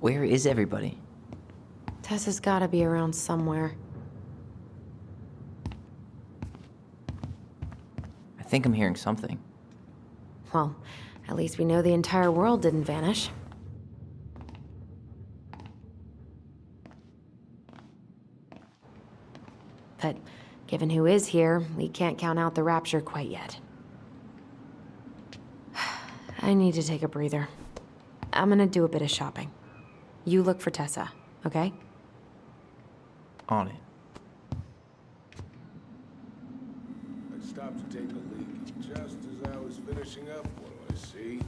Where is everybody? Tessa's gotta be around somewhere. I think I'm hearing something. Well, at least we know the entire world didn't vanish. But given who is here, we can't count out the rapture quite yet. I need to take a breather. I'm gonna do a bit of shopping. You look for Tessa, okay? On it. I stopped to take a leak. Just as I was finishing up, what do I see?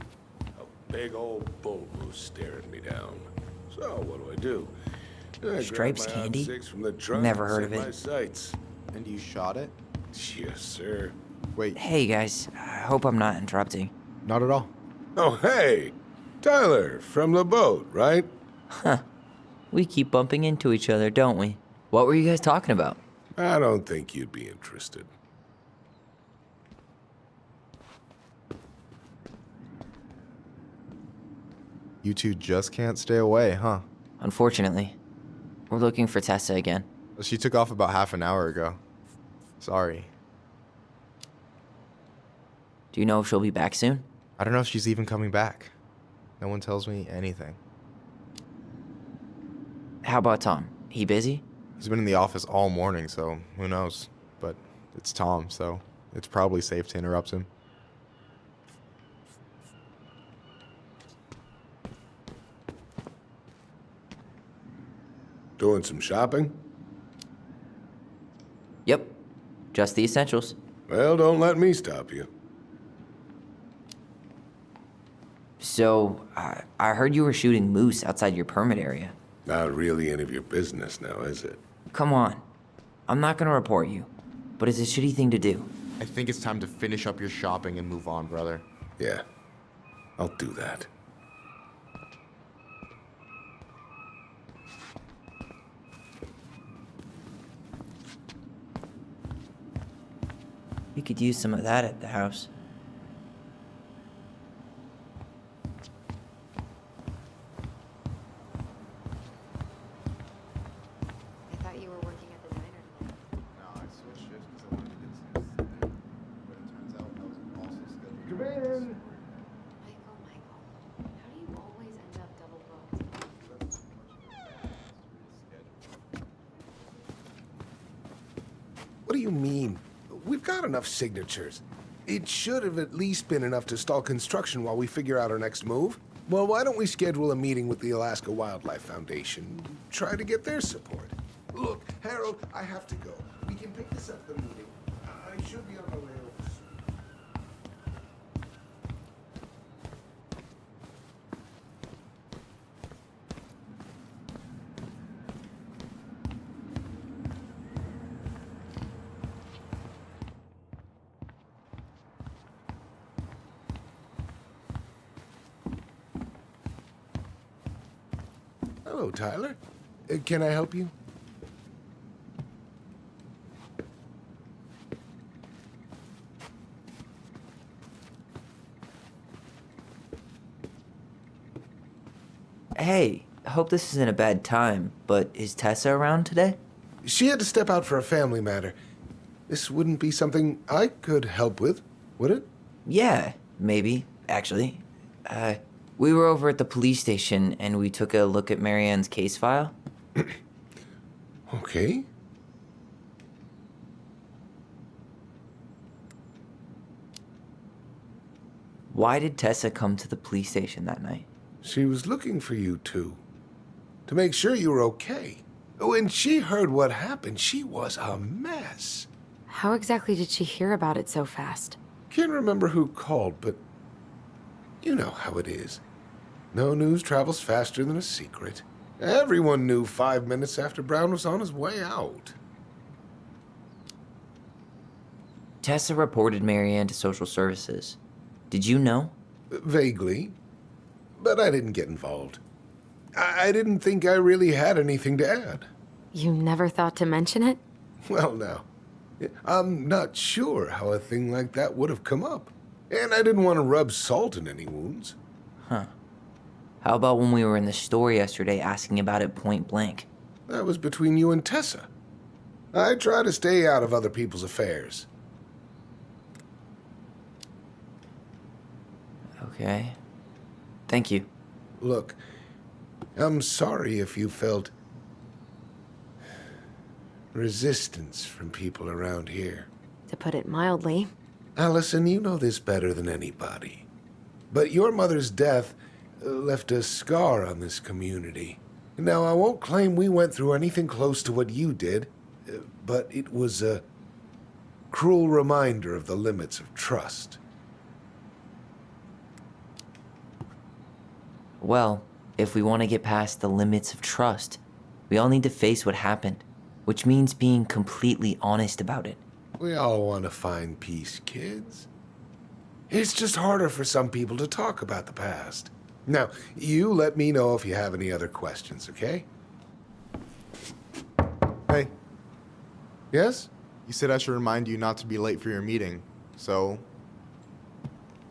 A big old bull moose staring me down. So what do? I Stripes grabbed my candy? hot six from the trunk Never and heard of set it. my sights. And you shot it? Yes, sir. Wait, Hey guys, I hope I'm not interrupting. not at all. Oh, hey! Tyler, from the boat, right? We keep bumping into each other, don't we? What were you guys talking about? I don't think you'd be interested. You two just can't stay away, huh? Unfortunately, we're looking for Tessa again. She took off about half an hour ago. Sorry. Do you know if she'll be back soon? I don't know if she's even coming back. No one tells me anything. How about Tom? He busy? He's been in the office all morning, so who knows? But it's Tom, so it's probably safe to interrupt him. Doing some shopping? Yep. Just the essentials. Well, don't let me stop you. So, I heard you were shooting moose outside your permit area. Not really any of your business now, is it? Come on. I'm not gonna report you, but it's a shitty thing to do. I think it's time to finish up your shopping and move on, brother. Yeah, I'll do that. We could use some of that at the house. I thought you were working at the diner today. No, I switched shifts because I wanted to get snooze today. But it turns out I was also scheduled. Come in. Michael, how do you always end up double booked? What do you mean? We've got enough signatures. It should have at least been enough to stall construction while we figure out our next move. Well, why don't we schedule a meeting with the Alaska Wildlife Foundation? Try to get their support. Look, Harold, I have to go. We can pick this up at the meeting. I should be on my way over soon. Hello, Tyler. Can I help you? Hey, I hope this isn't a bad time, but is Tessa around today? She had to step out for a family matter. This wouldn't be something I could help with, would it? Yeah, maybe, actually. We were over at the police station and we took a look at Marianne's case file. Okay. Why did Tessa come to the police station that night? She was looking for you two. To make sure you were okay. When she heard what happened, she was a mess. How exactly did she hear about it so fast? Can't remember who called, but you know how it is. No news travels faster than a secret. Everyone knew 5 minutes after Brown was on his way out. Tessa reported Marianne to social services. Did you know? Vaguely. But I didn't get involved. I didn't think I really had anything to add. You never thought to mention it? Well, now, I'm not sure how a thing like that would have come up. And I didn't want to rub salt in any wounds. Huh. How about when we were in the store yesterday asking about it point blank? That was between you and Tessa. I try to stay out of other people's affairs. Okay. Thank you. Look, I'm sorry if you felt resistance from people around here. To put it mildly. Allison, you know this better than anybody. But your mother's death left a scar on this community. Now, I won't claim we went through anything close to what you did, but it was a cruel reminder of the limits of trust. Well, if we want to get past the limits of trust, we all need to face what happened, which means being completely honest about it. We all want to find peace, kids. It's just harder for some people to talk about the past. Now, you let me know if you have any other questions, okay? Hey, Yes? you said I should remind you not to be late for your meeting, so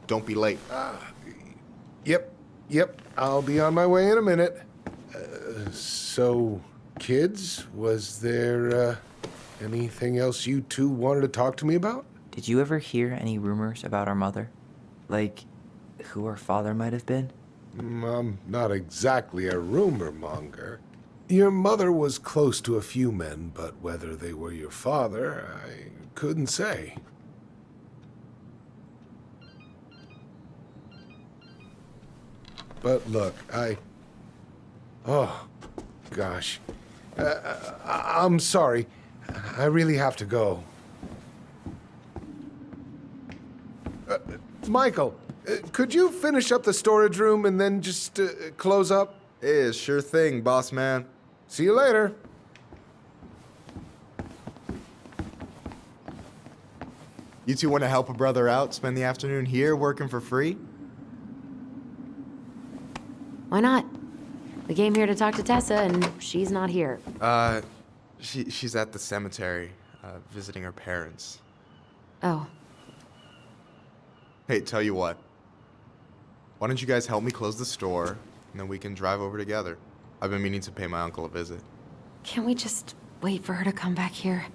don't be late. Yep. I'll be on my way in a minute. So, kids, was there anything else you two wanted to talk to me about? Did you ever hear any rumors about our mother? Like, who our father might have been? I'm not exactly a rumor monger. Your mother was close to a few men, but whether they were your father, I couldn't say. But look, oh, gosh. I'm sorry. I really have to go. Michael, could you finish up the storage room and then just close up? Yeah, sure thing, boss man. See you later. You two want to help a brother out, spend the afternoon here working for free? Why not? We came here to talk to Tessa, and she's not here. She's at the cemetery, visiting her parents. Oh, Hey, tell you what. Why don't you guys help me close the store, and then we can drive over together? I've been meaning to pay my uncle a visit. can't we just wait for her to come back here?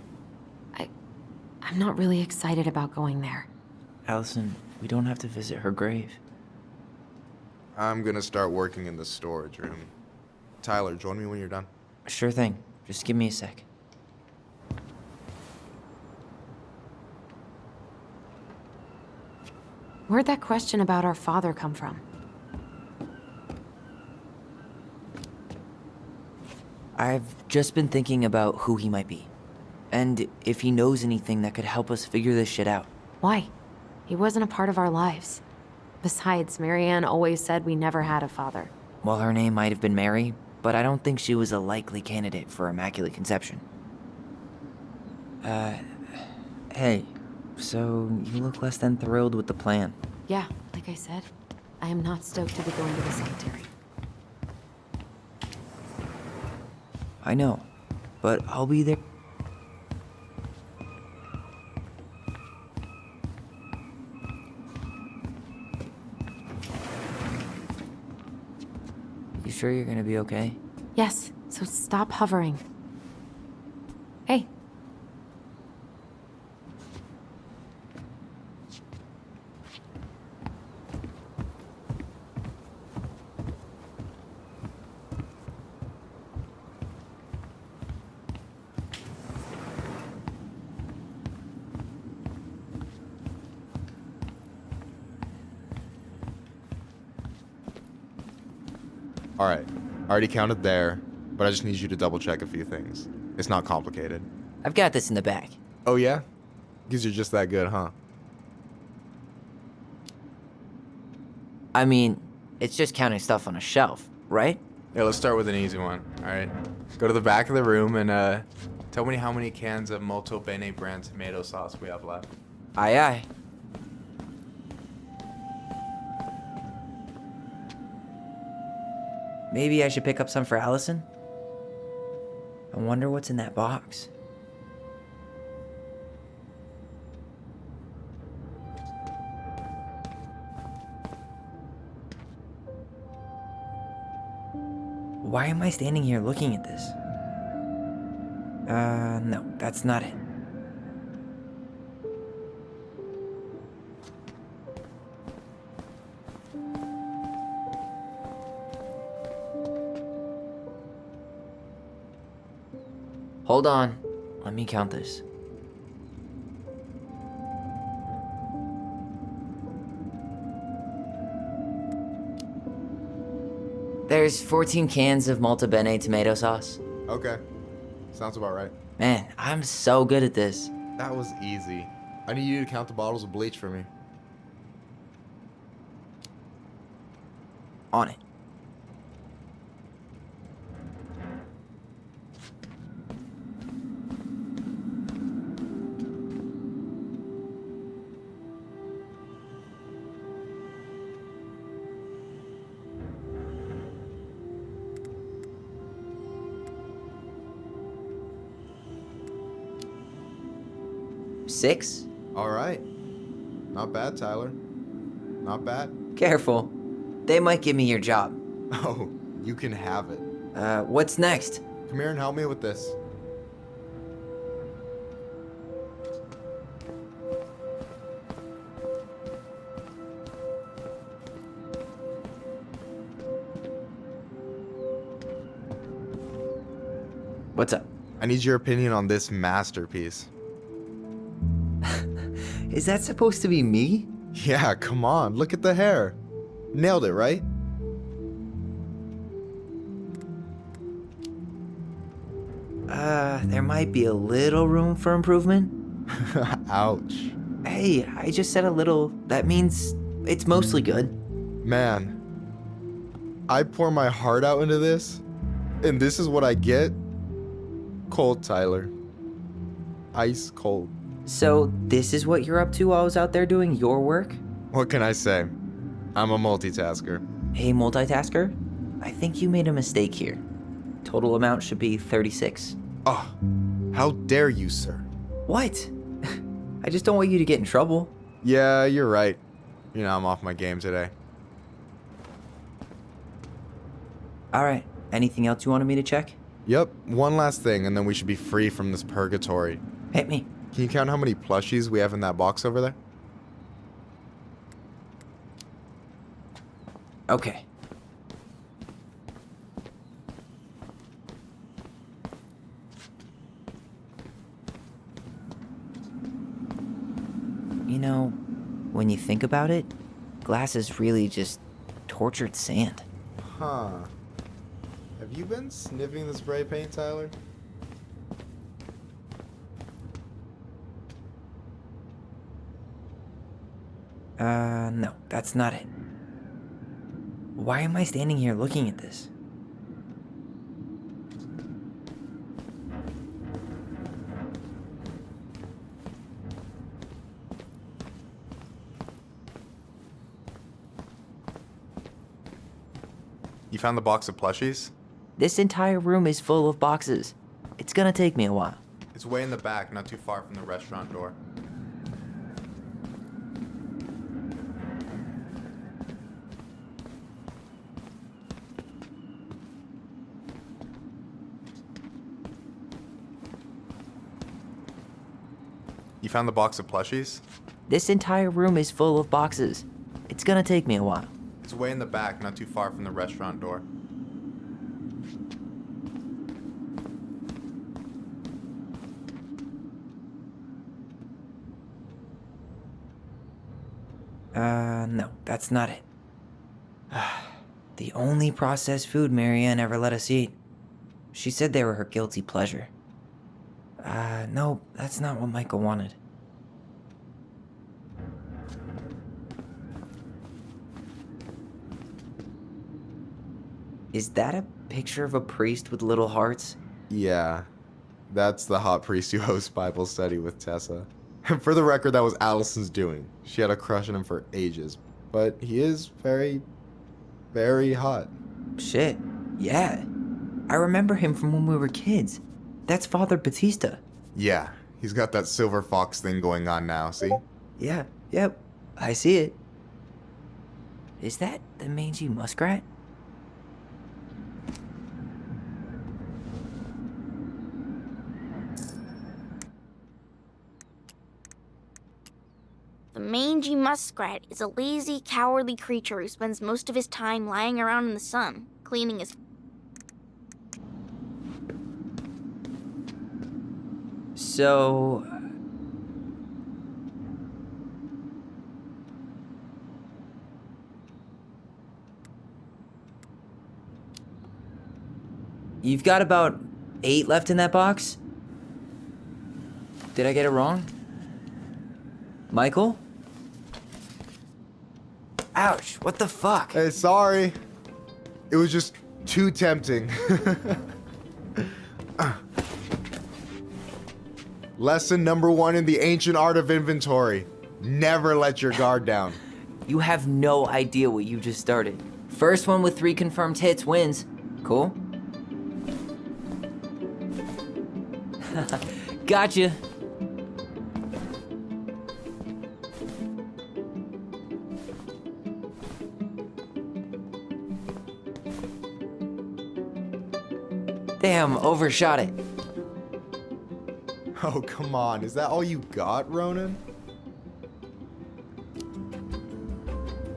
I'm not really excited about going there. Allison, we don't have to visit her grave. I'm gonna start working in the storage room. Tyler, join me when you're done. Sure thing. Just give me a sec. Where'd that question about our father come from? I've just been thinking about who he might be. And if he knows anything that could help us figure this shit out. Why? He wasn't a part of our lives. Besides, Marianne always said we never had a father. Well, her name might have been Mary, but I don't think she was a likely candidate for Immaculate Conception. Hey, so you look less than thrilled with the plan. Yeah, like I said, I am not stoked to be going to the cemetery. I know, but I'll be there. You sure you're gonna be okay? Yes, so stop hovering. Hey. All right, I already counted there, but I just need you to double check a few things. It's not complicated. I've got this in the bag. Oh yeah? Because you're just that good, huh? I mean, it's just counting stuff on a shelf, right? Yeah, let's start with an easy one, all right? Go to the back of the room and tell me how many cans of Molto Bene brand tomato sauce we have left. Aye, aye. Maybe I should pick up some for Allison? I wonder what's in that box. Why am I standing here looking at this? No, that's not it. Hold on. Let me count this. There's 14 cans of Malta Bene tomato sauce. Okay. Sounds about right. Man, I'm so good at this. That was easy. I need you to count the bottles of bleach for me. On it. Six? All right. Not bad, Tyler. Not bad. Careful. They might give me your job. Oh, you can have it. What's next? Come here and help me with this. What's up? I need your opinion on this masterpiece. Is that supposed to be me? Yeah, come on. Look at the hair. Nailed it, right? There might be a little room for improvement. Ouch. Hey, I just said a little. That means it's mostly good. Man, I pour my heart out into this, and this is what I get? Cold, Tyler. Ice cold. So, this is what you're up to while I was out there doing your work? What can I say? I'm a multitasker. Hey, multitasker. I think you made a mistake here. Total amount should be 36. Oh, how dare you, sir? What? I just don't want you to get in trouble. Yeah, you're right. You know, I'm off my game today. Alright, anything else you wanted me to check? Yep, one last thing, and then we should be free from this purgatory. Hit me. Can you count how many plushies we have in that box over there? Okay. You know, when you think about it, glass is really just tortured sand. Huh. Have you been sniffing the spray paint, Tyler? No, that's not it. Why am I standing here looking at this? You found the box of plushies? This entire room is full of boxes. It's gonna take me a while. It's way in the back, not too far from the restaurant door. You found the box of plushies? This entire room is full of boxes. It's gonna take me a while. It's way in the back, not too far from the restaurant door. No, that's not it. The only processed food Marianne ever let us eat. She said they were her guilty pleasure. No, that's not what Michael wanted. Is that a picture of a priest with little hearts? Yeah, that's the hot priest who hosts Bible study with Tessa. For the record, that was Allison's doing. She had a crush on him for ages, but he is very, very hot. Shit, yeah. I remember him from when we were kids. That's Father Batista. Yeah, he's got that silver fox thing going on now, see? Yeah, yep, I see it. Is that the mangy muskrat? The mangy muskrat is a lazy, cowardly creature who spends most of his time lying around in the sun, cleaning his... So... You've got about 8 left in that box? Did I get it wrong? Michael? Ouch, what the fuck? Hey, sorry. It was just too tempting. Lesson number 1 in the ancient art of inventory. Never let your guard down. You have no idea what you just started. First one with 3 confirmed hits wins. Cool? Gotcha. Damn, overshot it. Oh, come on. Is that all you got, Ronan?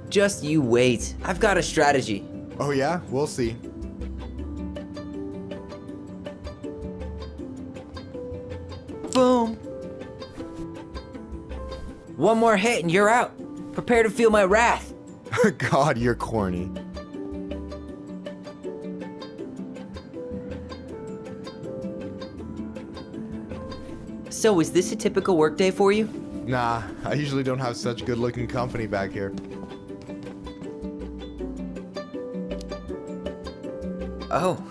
Just you wait. I've got a strategy. Oh, yeah? We'll see. Boom. One more hit and you're out. Prepare to feel my wrath. God, you're corny. So, is this a typical workday for you? Nah, I usually don't have such good-looking company back here. Oh,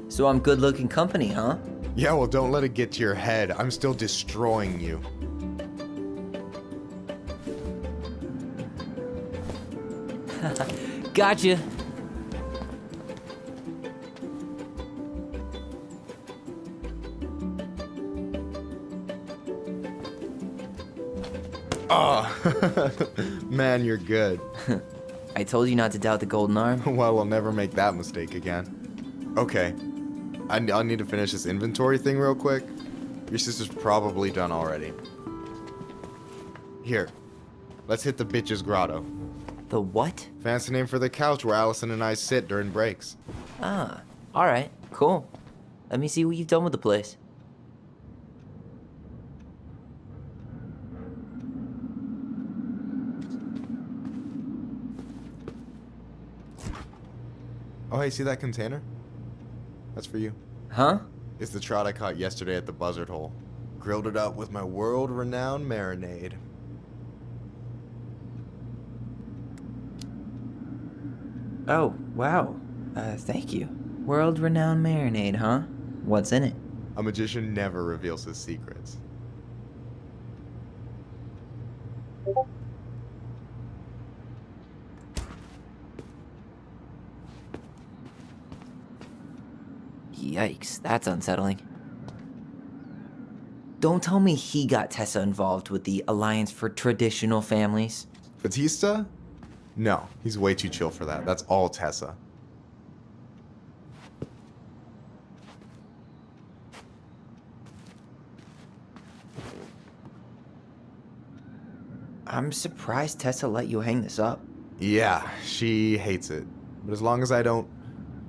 so I'm good-looking company, huh? Yeah, well, don't let it get to your head. I'm still destroying you. Gotcha. Oh, man, you're good. I told you not to doubt the golden arm. Well, I'll never make that mistake again. Okay, I need to finish this inventory thing real quick. Your sister's probably done already. Here, let's hit the bitch's grotto. The what? Fancy name for the couch where Allison and I sit during breaks. Ah, alright, cool. Let me see what you've done with the place. Oh, hey, see that container? That's for you. Huh? It's the trout I caught yesterday at the buzzard hole. Grilled it up with my world-renowned marinade. Oh, wow. Thank you. World-renowned marinade, huh? What's in it? A magician never reveals his secrets. Yikes, that's unsettling. Don't tell me he got Tessa involved with the Alliance for Traditional Families. Batista? No, he's way too chill for that. That's all Tessa. I'm surprised Tessa let you hang this up. Yeah, she hates it. But as long as I don't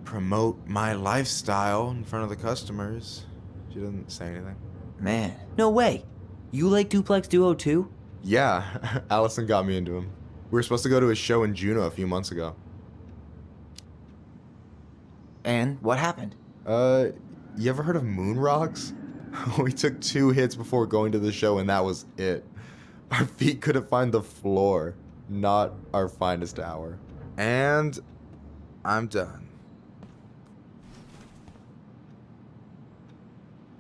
promote my lifestyle in front of the customers, she doesn't say anything. Man, no way. You like Duplex Duo too? Yeah, Allison got me into him. We were supposed to go to his show in Juneau a few months ago. And what happened? You ever heard of moon rocks? We took 2 hits before going to the show and that was it. Our feet couldn't find the floor. Not our finest hour. And I'm done.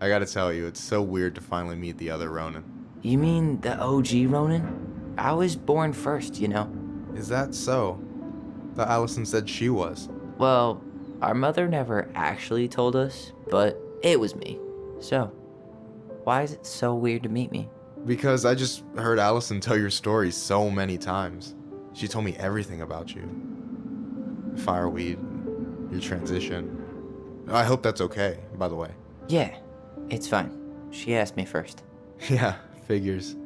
I gotta tell you, it's so weird to finally meet the other Ronan. You mean the OG Ronan? I was born first, you know. Is that so? Thought Allison said she was. Well, our mother never actually told us, but it was me. So, why is it so weird to meet me? Because I just heard Allison tell your story so many times. She told me everything about you. Fireweed, your transition. I hope that's okay, by the way. Yeah, it's fine. She asked me first. Yeah, figures.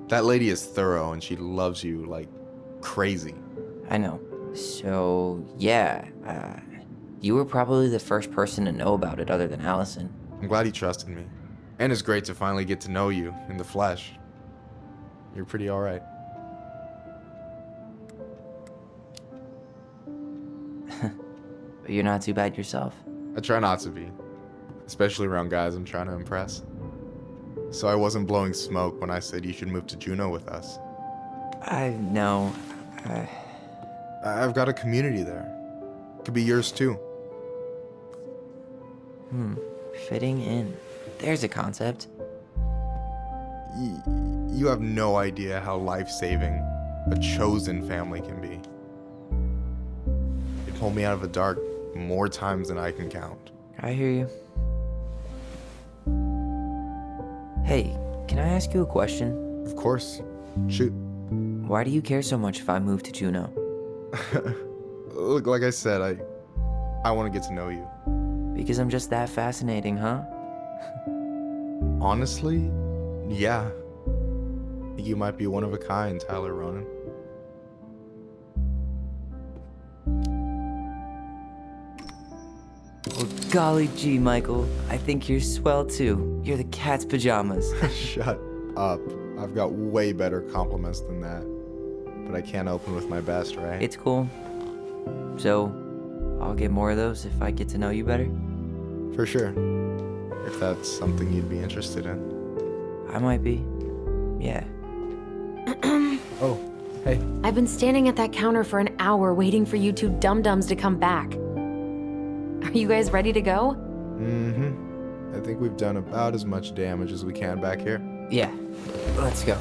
That lady is thorough and she loves you like crazy. I know. So, yeah, you were probably the first person to know about it other than Allison. I'm glad he trusted me. And it's great to finally get to know you in the flesh. You're pretty alright. But you're not too bad yourself. I try not to be, especially around guys I'm trying to impress. So I wasn't blowing smoke when I said you should move to Juneau with us. I know. I've got a community there. Could be yours too. Fitting in. There's a concept. You have no idea how life-saving a chosen family can be. It pulled me out of the dark more times than I can count. I hear you. Hey, can I ask you a question? Of course. Shoot. Why do you care so much if I move to Juneau? Look, like I said, I want to get to know you. Because I'm just that fascinating, huh? Honestly, yeah. I think you might be one of a kind, Tyler Ronan. Well, golly gee, Michael. I think you're swell too. You're the cat's pajamas. Shut up. I've got way better compliments than that. But I can't open with my best, right? It's cool. So, I'll get more of those if I get to know you better? For sure. If that's something you'd be interested in. I might be. Yeah. Oh, hey. I've been standing at that counter for an hour waiting for you two dum-dums to come back. Are you guys ready to go? Mm-hmm. I think we've done about as much damage as we can back here. Yeah. Let's go.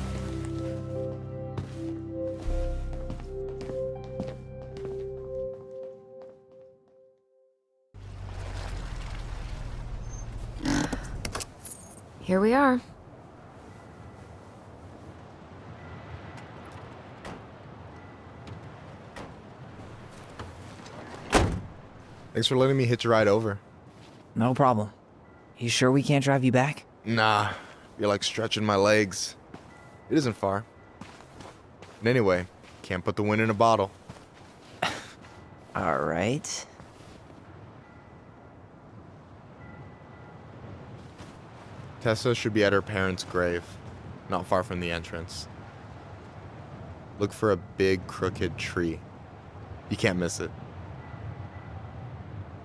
Here we are. Thanks for letting me hitch a ride over. No problem. You sure we can't drive you back? Nah, you're like stretching my legs. It isn't far. And anyway, can't put the wind in a bottle. All right. Tessa should be at her parents' grave, not far from the entrance. Look for a big crooked tree. You can't miss it.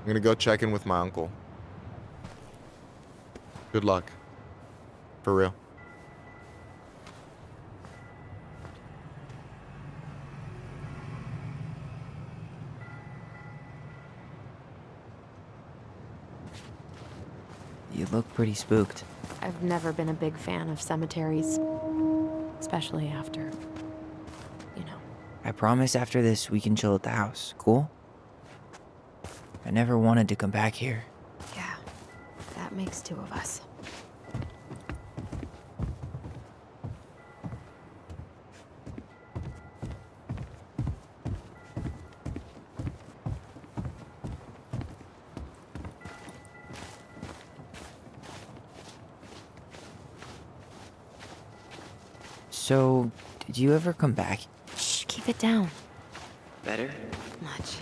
I'm gonna go check in with my uncle. Good luck. For real. You look pretty spooked. I've never been a big fan of cemeteries, especially after, you know. I promise after this we can chill at the house, cool? I never wanted to come back here. Yeah, that makes two of us. So, did you ever come back? Shh, keep it down. Better? Much.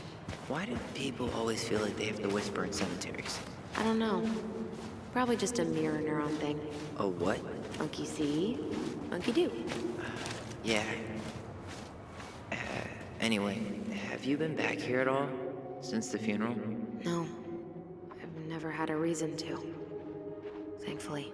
Why do people always feel like they have to whisper in cemeteries? I don't know. Probably just a mirror neuron thing. Oh, what? Monkey see, monkey do. Yeah. Anyway, have you been back here at all? Since the funeral? No, I've never had a reason to. Thankfully.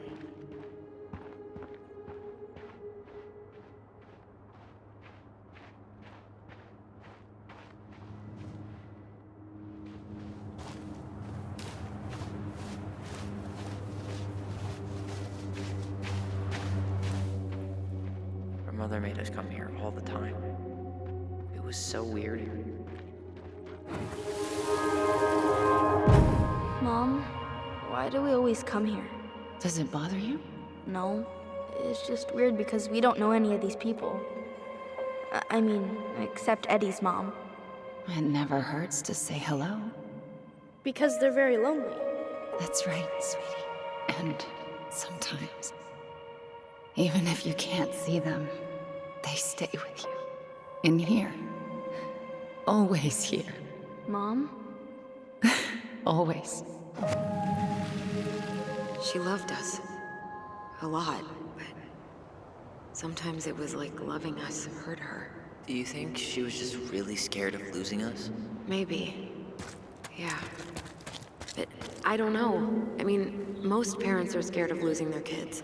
Our mother made us come here all the time. It was so weird. Mom, why do we always come here? Does it bother you? No, it's just weird because we don't know any of these people. I mean, except Eddie's mom. It never hurts to say hello. Because they're very lonely. That's right, sweetie. And sometimes Even if you can't see them, they stay with you. In here. Always here. Mom? Always. She loved us. A lot, but sometimes it was like loving us hurt her. Do you think she was just really scared of losing us? Maybe. Yeah. But I don't know. I mean, most parents are scared of losing their kids.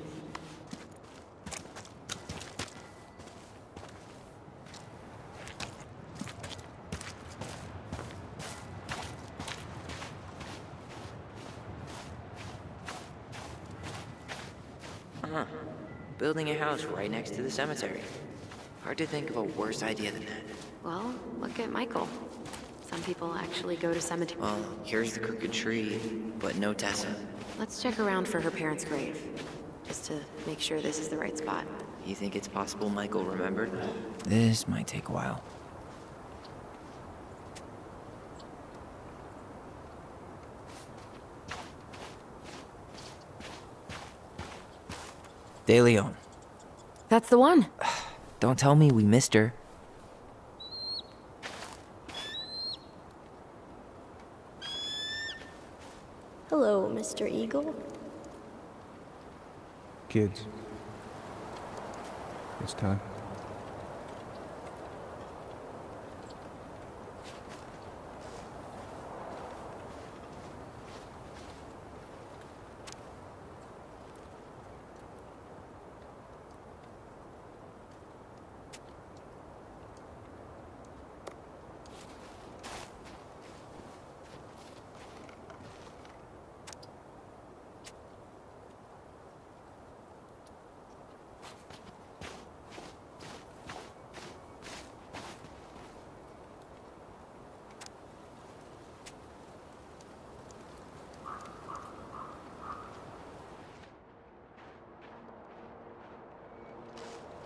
Huh. Building a house right next to the cemetery. Hard to think of a worse idea than that. Well, look at Michael. Some people actually go to cemeteries. Well, here's the crooked tree, but no Tessa. Let's check around for her parents' grave, just to make sure this is the right spot. You think it's possible Michael remembered? This might take a while. De Leon. That's the one. Don't tell me we missed her. Hello, Mr. Eagle. Kids. It's time.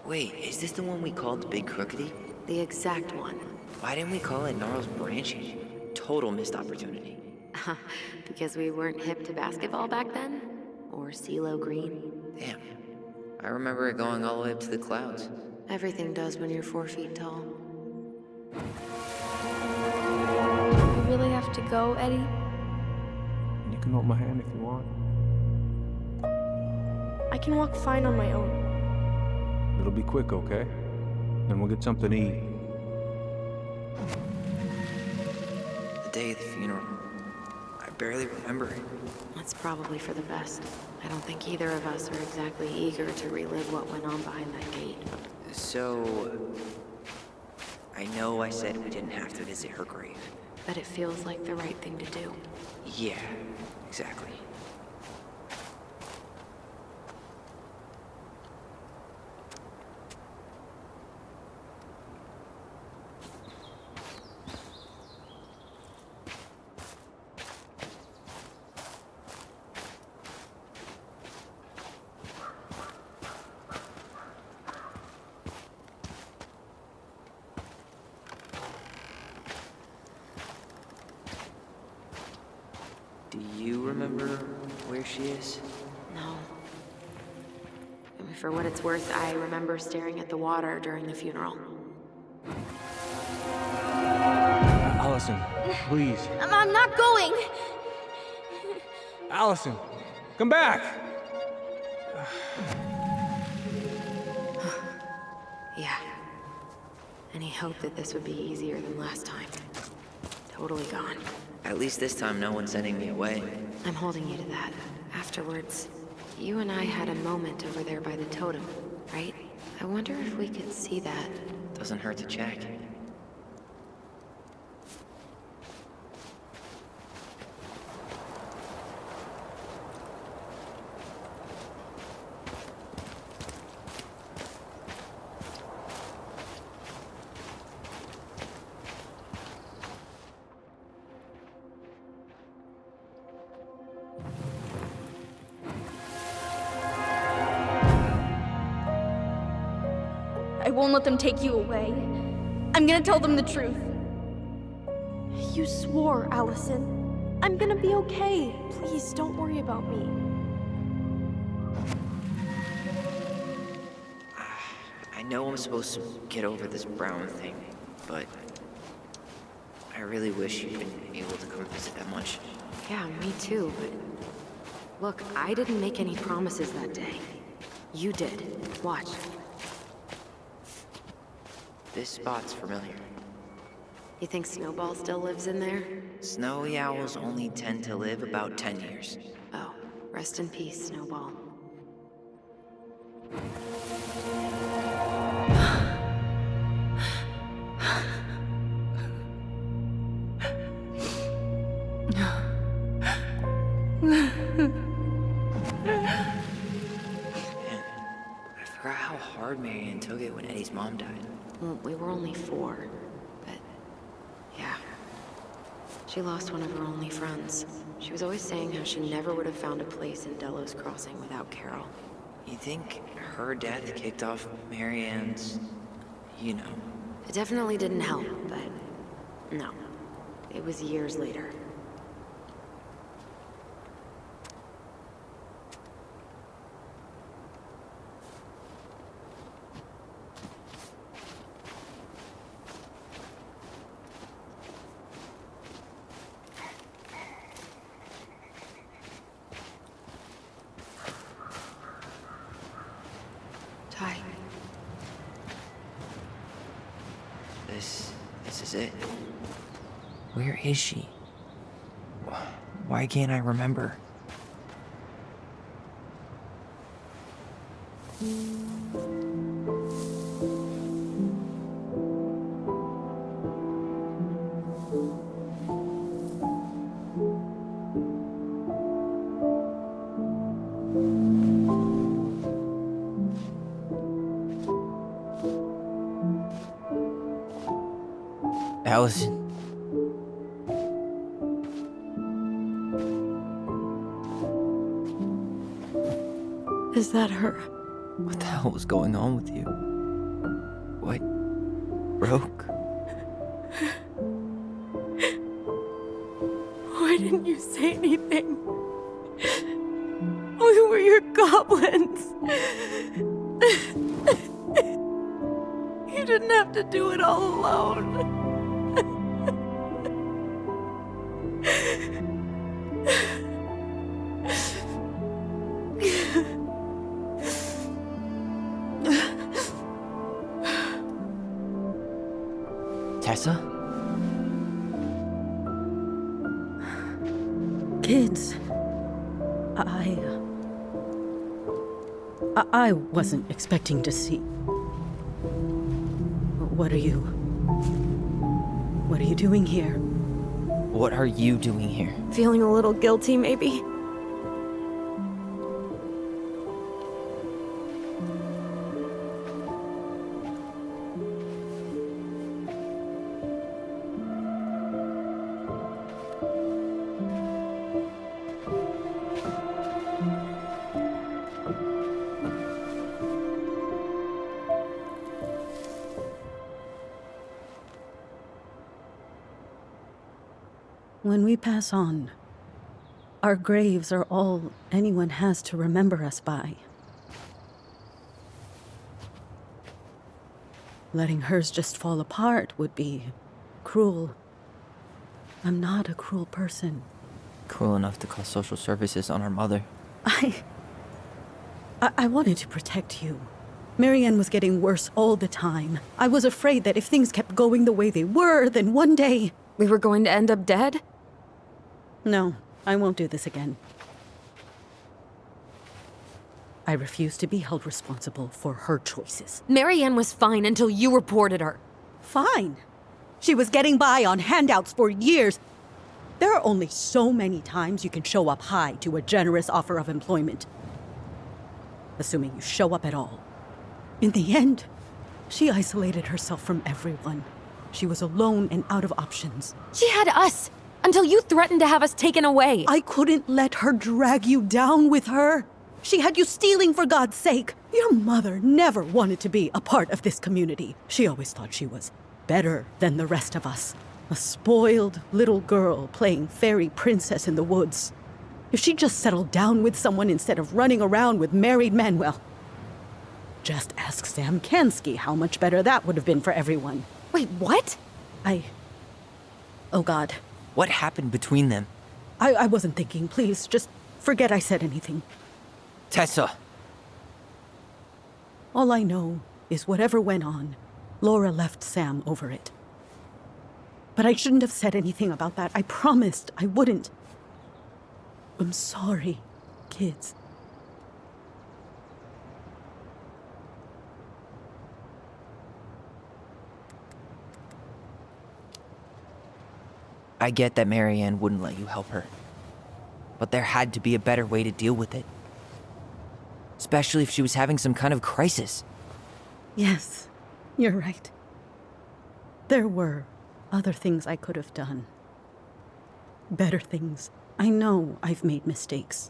Wait, is this the one we called the Big Crookedy? The exact one. Why didn't we call it Gnarls Branching? Total missed opportunity. Because we weren't hip to basketball back then? Or CeeLo Green? Damn. I remember it going all the way up to the clouds. Everything does when you're 4 feet tall. You really have to go, Eddie? You can hold my hand if you want. I can walk fine on my own. It'll be quick, okay? Then we'll get something to eat. The day of the funeral. I barely remember it. That's probably for the best. I don't think either of us are exactly eager to relive what went on behind that gate. So... I know I said we didn't have to visit her grave. But it feels like the right thing to do. Yeah, exactly. Do you remember where she is? No. I mean, for what it's worth, I remember staring at the water during the funeral. Allison, please. I'm not going! Allison, come back! Yeah. Any hope that this would be easier than last time? Totally gone. At least this time no one's sending me away. I'm holding you to that. Afterwards, you and I had a moment over there by the totem, right? I wonder if we could see that. Doesn't hurt to check. I won't let them take you away. I'm gonna tell them the truth. You swore, Allison. I'm gonna be okay. Please, don't worry about me. I know I'm supposed to get over this Brown thing, but I really wish you'd been able to come visit that much. Yeah, me too, but... Look, I didn't make any promises that day. You did. Watch. This spot's familiar. You think Snowball still lives in there? Snowy owls only tend to live about 10 years. Oh, rest in peace, Snowball. I forgot how hard Marianne took it when Eddie's mom died. Well, we were only 4, but... yeah. She lost one of her only friends. She was always saying how she never would have found a place in Delos Crossing without Carol. You think her death kicked off Marianne's... you know... It definitely didn't help, but... no. It was years later. Ty. This is it. Where is she? Why can't I remember? Allison. Is that her? What the hell was going on with you? What broke? Why didn't you say anything? We were your goblins. You didn't have to do it all alone. Tessa? Kids, I wasn't expecting to see. What are you doing here? What are you doing here? Feeling a little guilty, maybe? When we pass on, our graves are all anyone has to remember us by. Letting hers just fall apart would be cruel. I'm not a cruel person. Cruel enough to call social services on our mother. I wanted to protect you. Marianne was getting worse all the time. I was afraid that if things kept going the way they were, then one day... We were going to end up dead? No, I won't do this again. I refuse to be held responsible for her choices. Marianne was fine until you reported her. Fine. She was getting by on handouts for years. There are only so many times you can show up high to a generous offer of employment. Assuming you show up at all. In the end, she isolated herself from everyone. She was alone and out of options. She had us! Until you threatened to have us taken away. I couldn't let her drag you down with her. She had you stealing for God's sake. Your mother never wanted to be a part of this community. She always thought she was better than the rest of us. A spoiled little girl playing fairy princess in the woods. If she just settled down with someone instead of running around with married men, well, Just ask Sam Kansky how much better that would have been for everyone. Wait, what? Oh God. What happened between them? I wasn't thinking. Please, just forget I said anything. Tessa! All I know is whatever went on, Laura left Sam over it. But I shouldn't have said anything about that. I promised I wouldn't. I'm sorry, kids. I get that Marianne wouldn't let you help her. But there had to be a better way to deal with it. Especially if she was having some kind of crisis. Yes, you're right. There were other things I could have done. Better things. I know I've made mistakes.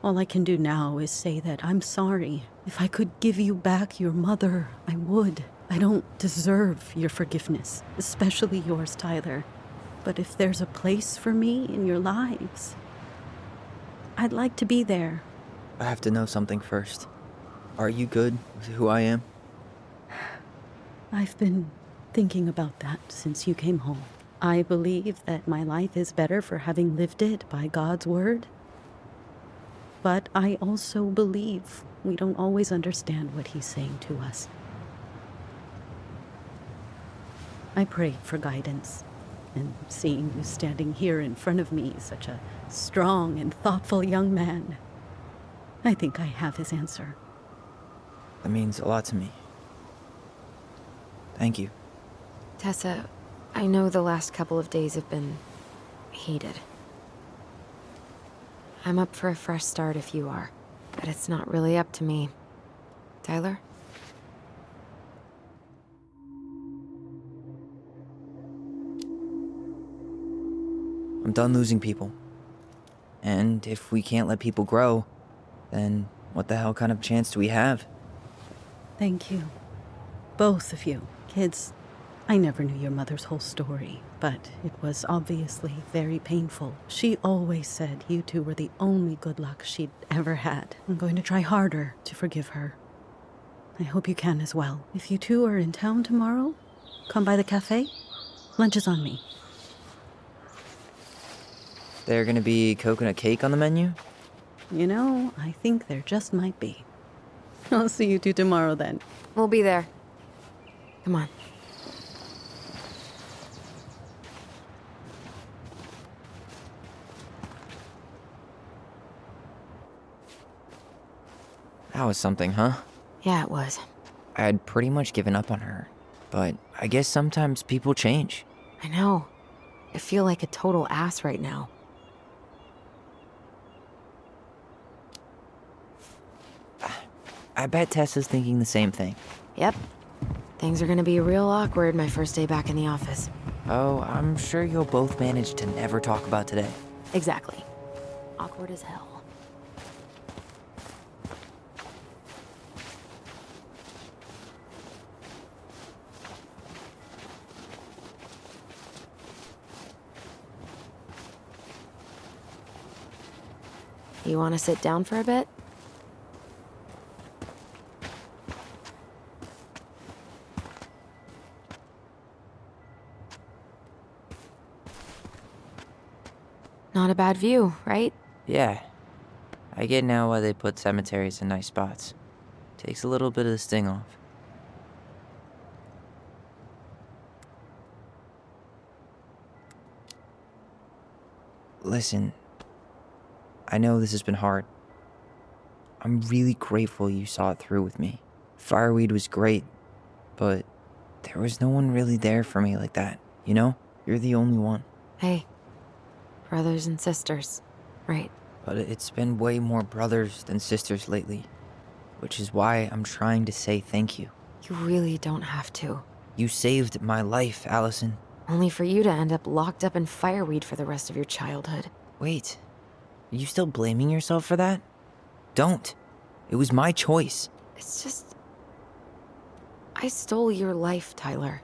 All I can do now is say that I'm sorry. If I could give you back your mother, I would. I don't deserve your forgiveness, especially yours, Tyler. But if there's a place for me in your lives, I'd like to be there. I have to know something first. Are you good with who I am? I've been thinking about that since you came home. I believe that my life is better for having lived it by God's word. But I also believe we don't always understand what He's saying to us. I prayed for guidance, and seeing you standing here in front of me, such a strong and thoughtful young man, I think I have His answer. That means a lot to me. Thank you. Tessa, I know the last couple of days have been heated. I'm up for a fresh start if you are, but it's not really up to me. Tyler? I'm done losing people. And if we can't let people grow, then what the hell kind of chance do we have? Thank you. Both of you. Kids, I never knew your mother's whole story, but it was obviously very painful. She always said you two were the only good luck she'd ever had. I'm going to try harder to forgive her. I hope you can as well. If you two are in town tomorrow, come by the cafe. Lunch is on me. There gonna be coconut cake on the menu? You know, I think there just might be. I'll see you two tomorrow then. We'll be there. Come on. That was something, huh? Yeah, it was. I had pretty much given up on her, but I guess sometimes people change. I know. I feel like a total ass right now. I bet Tessa's thinking the same thing. Yep. Things are gonna be real awkward my first day back in the office. Oh, I'm sure you'll both manage to never talk about today. Exactly. Awkward as hell. You want to sit down for a bit? Not a bad view, right? Yeah. I get now why they put cemeteries in nice spots. Takes a little bit of the sting off. Listen, I know this has been hard. I'm really grateful you saw it through with me. Fireweed was great, but there was no one really there for me like that, you know? You're the only one. Hey, brothers and sisters, right? But it's been way more brothers than sisters lately, which is why I'm trying to say thank you. You really don't have to. You saved my life, Allison. Only for you to end up locked up in fireweed for the rest of your childhood. Wait, are you still blaming yourself for that? Don't. It was my choice. It's just... I stole your life, Tyler.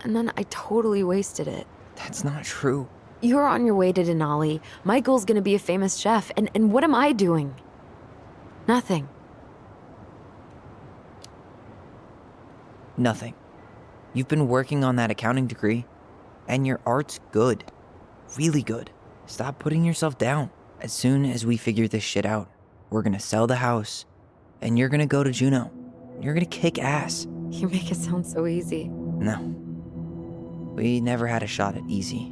And then I totally wasted it. That's not true. You're on your way to Denali. Michael's gonna be a famous chef, and what am I doing? Nothing. Nothing. You've been working on that accounting degree, and your art's good. Really good. Stop putting yourself down. As soon as we figure this shit out, we're gonna sell the house, and you're gonna go to Juneau. You're gonna kick ass. You make it sound so easy. No. We never had a shot at easy.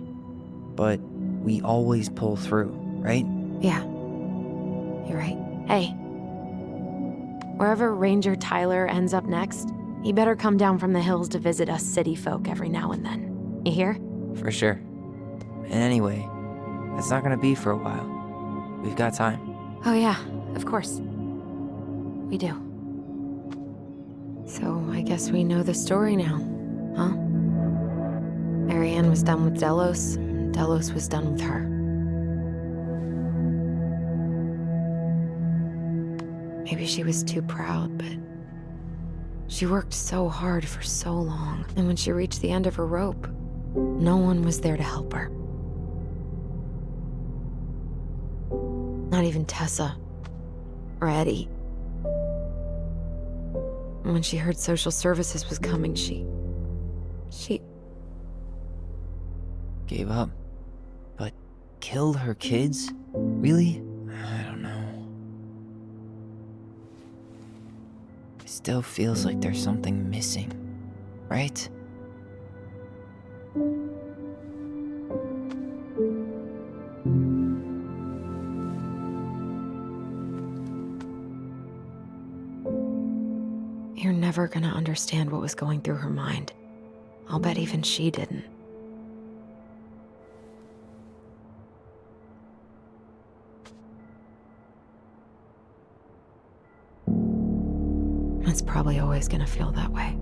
But we always pull through, right? Yeah. You're right. Hey. Wherever Ranger Tyler ends up next, he better come down from the hills to visit us city folk every now and then. You hear? For sure. And anyway, that's not gonna be for a while. We've got time. Oh yeah, of course. We do. So I guess we know the story now, huh? Marianne was done with Delos, and Delos was done with her. Maybe she was too proud, but she worked so hard for so long, and when she reached the end of her rope, no one was there to help her. Not even Tessa or Eddie. And when she heard social services was coming, she Gave up. But killed her kids? Really? I don't know. It still feels like there's something missing, right? You're never gonna understand what was going through her mind. I'll bet even she didn't. It's probably always gonna feel that way.